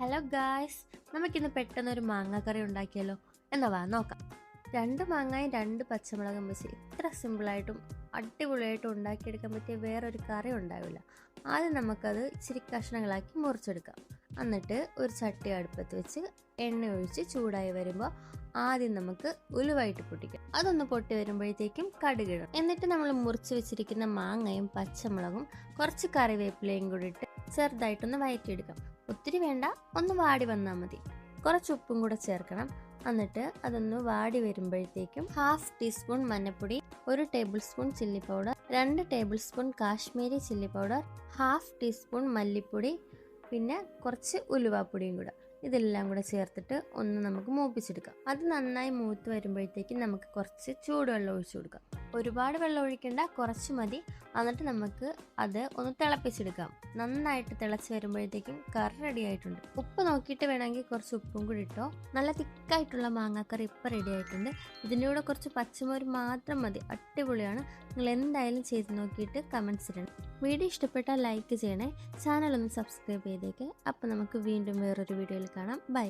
Hello guys, നമുക്കിന്ന് പെട്ടെന്നൊരു മാങ്ങ കറി ഉണ്ടാക്കിയാലോ? എന്നാ വാ നോക്കാം. 2 മാങ്ങയും 2 പച്ചമുളകും വെച്ച് ഇത്ര സിമ്പിളായിട്ടും അടിപൊളിയായിട്ടും ഉണ്ടാക്കിയെടുക്കാൻ പറ്റിയ വേറൊരു കറി ഉണ്ടാവില്ല. ആദ്യം നമുക്കത് ഇച്ചിരി കഷ്ണങ്ങളാക്കി മുറിച്ചെടുക്കാം. എന്നിട്ട് ഒരു ചട്ടി അടുപ്പത്ത് വെച്ച് എണ്ണ ഒഴിച്ച് ചൂടായി വരുമ്പോൾ ആദ്യം നമുക്ക് ഉലുവായിട്ട് പൊട്ടിക്കാം. അതൊന്ന് പൊട്ടി വരുമ്പോഴത്തേക്കും കടുകിടും. എന്നിട്ട് നമ്മൾ മുറിച്ച് വെച്ചിരിക്കുന്ന മാങ്ങയും പച്ചമുളകും കുറച്ച് കറിവേപ്പിലയും കൂടി ഇട്ട് ചെറുതായിട്ടൊന്ന് വഴറ്റിയെടുക്കാം. ഒത്തിരി വേണ്ട, ഒന്ന് വാടി വന്നാൽ മതി. കുറച്ച് ഉപ്പും കൂടെ ചേർക്കണം. എന്നിട്ട് അതൊന്ന് വാടി വരുമ്പോഴത്തേക്കും 1/2 ടീസ്പൂൺ മഞ്ഞൾപ്പൊടി, 1 table spoon chilli powder, 2 table spoon Kashmiri chilli powder, 1/2 teaspoon മല്ലിപ്പൊടി, പിന്നെ കുറച്ച് ഉലുവാപ്പൊടിയും കൂടെ, ഇതെല്ലാം കൂടെ ചേർത്തിട്ട് ഒന്ന് നമുക്ക് മൂപ്പിച്ചെടുക്കാം. അത് നന്നായി മൂത്ത് വരുമ്പോഴത്തേക്കും നമുക്ക് കുറച്ച് ചൂടുവെള്ളം ഒഴിച്ചു കൊടുക്കാം. ഒരുപാട് വെള്ളം ഒഴിക്കേണ്ട, കുറച്ച് മതി. എന്നിട്ട് നമുക്ക് അത് ഒന്ന് തിളപ്പിച്ചെടുക്കാം. നന്നായിട്ട് തിളച്ച് വരുമ്പോഴത്തേക്കും കറി റെഡി ആയിട്ടുണ്ട്. ഉപ്പ് നോക്കിയിട്ട് വേണമെങ്കിൽ കുറച്ച് ഉപ്പും കൂടി ഇട്ടോ. നല്ല തിക്കായിട്ടുള്ള മാങ്ങാക്കറി ഇപ്പം റെഡി ആയിട്ടുണ്ട്. ഇതിൻ്റെ കൂടെ കുറച്ച് പച്ചമുളക് മാത്രം മതി, അടിപൊളിയാണ്. നിങ്ങൾ എന്തായാലും ചെയ്ത് നോക്കിയിട്ട് കമൻറ്റ്സ് ഇടണം. വീഡിയോ ഇഷ്ടപ്പെട്ടാൽ ലൈക്ക് ചെയ്യണേ, ചാനൽ ഒന്ന് സബ്സ്ക്രൈബ് ചെയ്തേക്ക്. അപ്പം നമുക്ക് വീണ്ടും വേറൊരു വീഡിയോയിൽ കാണാം. ബൈ.